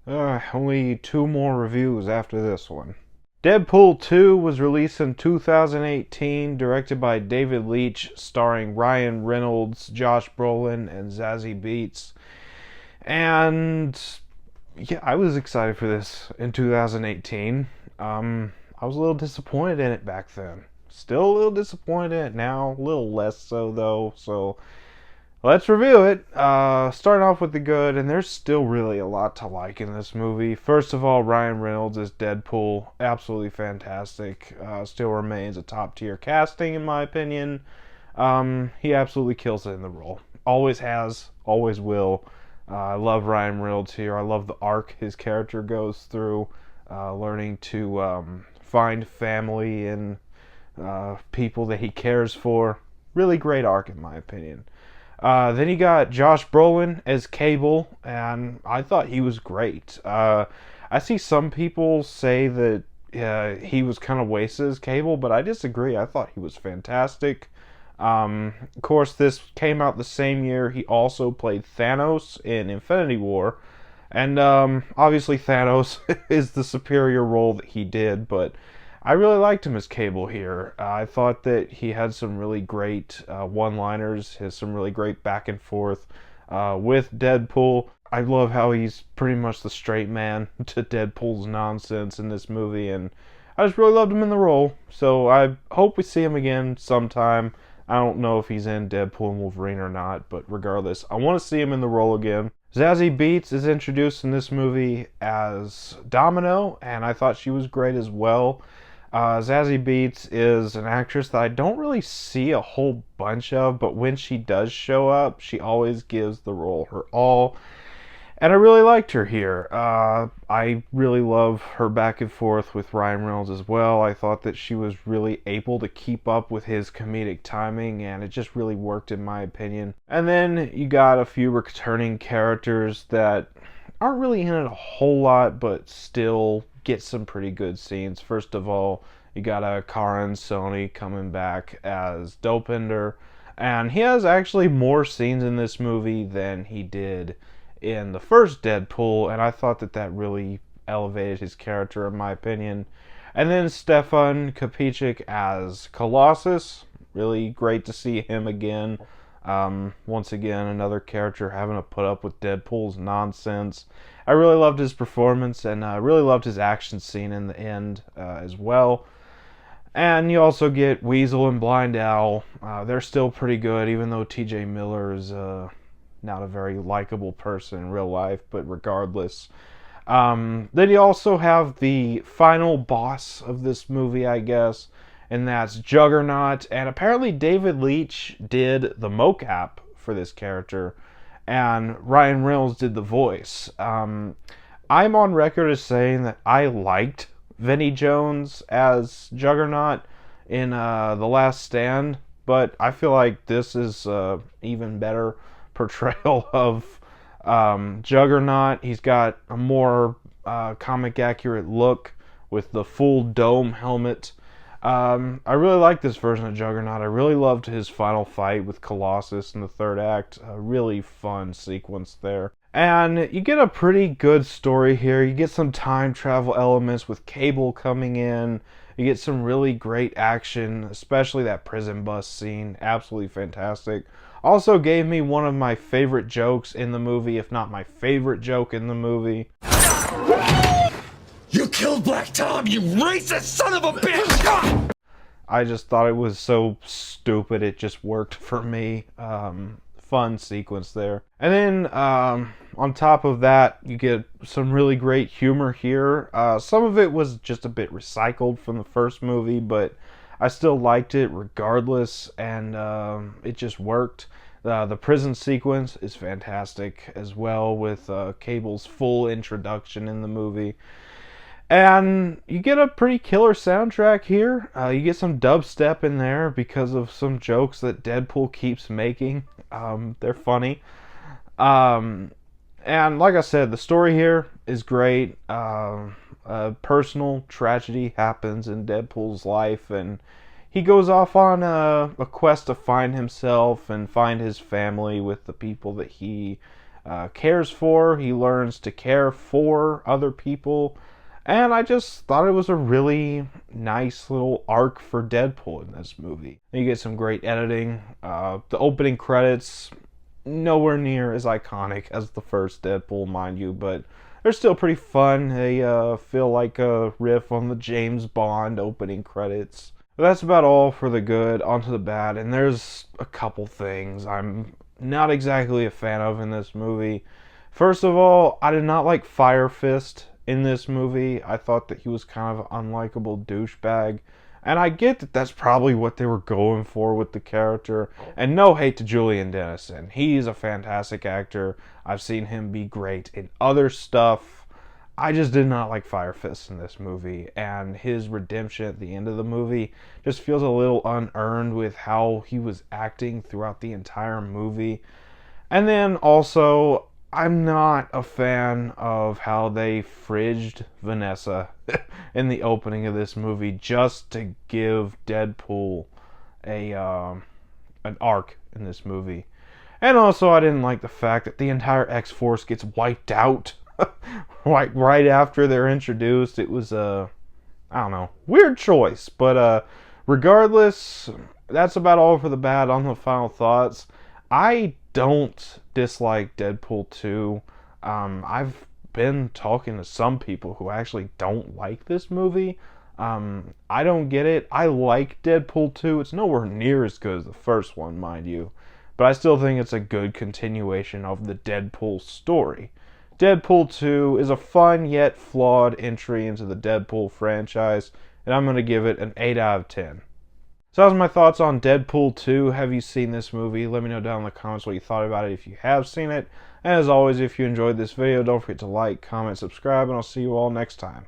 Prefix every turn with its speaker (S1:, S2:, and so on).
S1: Only two more reviews after this one. Deadpool 2 was released in 2018, directed by David Leitch, starring Ryan Reynolds, Josh Brolin, and Zazie Beetz. And yeah, I was excited for this in 2018. I was a little disappointed in it back then. Still a little disappointed in it now, a little less so though. So let's review it. Starting off with the good, and there's still really a lot to like in this movie. First of all, Ryan Reynolds as Deadpool, absolutely fantastic. Still remains a top tier casting in my opinion. He absolutely kills it in the role. Always has, always will. I love Ryan Reynolds here. I love the arc his character goes through, learning to find family and people that he cares for. Really great arc in my opinion. Then you got Josh Brolin as Cable, and I thought he was great. I see some people say that he was kind of wasted as Cable, but I disagree. I thought he was fantastic. Of course, this came out the same year he also played Thanos in Infinity War, and obviously Thanos is the superior role that he did, but I really liked him as Cable here. I thought that he had some really great one-liners, has some really great back and forth with Deadpool. I love how he's pretty much the straight man to Deadpool's nonsense in this movie, and I just really loved him in the role. So I hope we see him again sometime. I don't know if he's in Deadpool and Wolverine or not, but regardless, I want to see him in the role again. Zazie Beetz is introduced in this movie as Domino, and I thought she was great as well. Zazie Beetz is an actress that I don't really see a whole bunch of, but when she does show up, she always gives the role her all. And I really liked her here. I really love her back and forth with Ryan Reynolds as well. I thought that she was really able to keep up with his comedic timing, and it just really worked in my opinion. And then you got a few returning characters that aren't really in it a whole lot, but still get some pretty good scenes. First of all, you got Karan Soni coming back as Dopinder, and he has actually more scenes in this movie than he did in the first Deadpool, and I thought that that really elevated his character in my opinion. And then Stefan Kapicic as Colossus, really great to see him again. Once again, another character having to put up with Deadpool's nonsense. I really loved his performance, and I really loved his action scene in the end as well. And you also get Weasel and Blind Owl. They're still pretty good, even though TJ Miller is not a very likable person in real life, but regardless. Then you also have the final boss of this movie, I guess, and that's Juggernaut. And apparently David Leitch did the mocap for this character, and Ryan Reynolds did the voice. I'm on record as saying that I liked Vinnie Jones as Juggernaut in The Last Stand, but I feel like this is even better portrayal of Juggernaut. He's got a more comic accurate look with the full dome helmet. I really like this version of Juggernaut. I really loved his final fight with Colossus in the third act. A really fun sequence there. And you get a pretty good story here. You get some time travel elements with Cable coming in. You get some really great action, especially that prison bus scene. Absolutely fantastic. Also gave me one of my favorite jokes in the movie, if not my favorite joke in the movie.
S2: You killed Black Tom, you racist son of a bitch!
S1: I just thought it was so stupid, it just worked for me. Fun sequence there. And then on top of that, you get some really great humor here. Some of it was just a bit recycled from the first movie, but I still liked it regardless, and it just worked. The prison sequence is fantastic as well, with Cable's full introduction in the movie. And you get a pretty killer soundtrack here. You get some dubstep in there because of some jokes that Deadpool keeps making. They're funny. And like I said, the story here is great. A personal tragedy happens in Deadpool's life, and he goes off on a quest to find himself and find his family with the people that he cares for. He learns to care for other people. And I just thought it was a really nice little arc for Deadpool in this movie. You get some great editing. The opening credits, nowhere near as iconic as the first Deadpool, mind you, but they're still pretty fun. They feel like a riff on the James Bond opening credits. But that's about all for the good. On to the bad, and there's a couple things I'm not exactly a fan of in this movie. First of all, I did not like Fire Fist in this movie. I thought that he was kind of an unlikable douchebag. And I get that that's probably what they were going for with the character. And no hate to Julian Dennison. He's a fantastic actor. I've seen him be great in other stuff. I just did not like Fire Fist in this movie. And his redemption at the end of the movie just feels a little unearned with how he was acting throughout the entire movie. And then also, I'm not a fan of how they fridged Vanessa in the opening of this movie just to give Deadpool an arc in this movie. And also, I didn't like the fact that the entire X-Force gets wiped out right after they're introduced. It was I don't know, weird choice. But regardless, that's about all for the bad. On the final thoughts, I don't dislike Deadpool 2. I've been talking to some people who actually don't like this movie. I don't get it. I like Deadpool 2. It's nowhere near as good as the first one, mind you. But I still think it's a good continuation of the Deadpool story. Deadpool 2 is a fun yet flawed entry into the Deadpool franchise, and I'm going to give it an 8 out of 10. So that was my thoughts on Deadpool 2. Have you seen this movie? Let me know down in the comments what you thought about it if you have seen it. And as always, if you enjoyed this video, don't forget to like, comment, subscribe, and I'll see you all next time.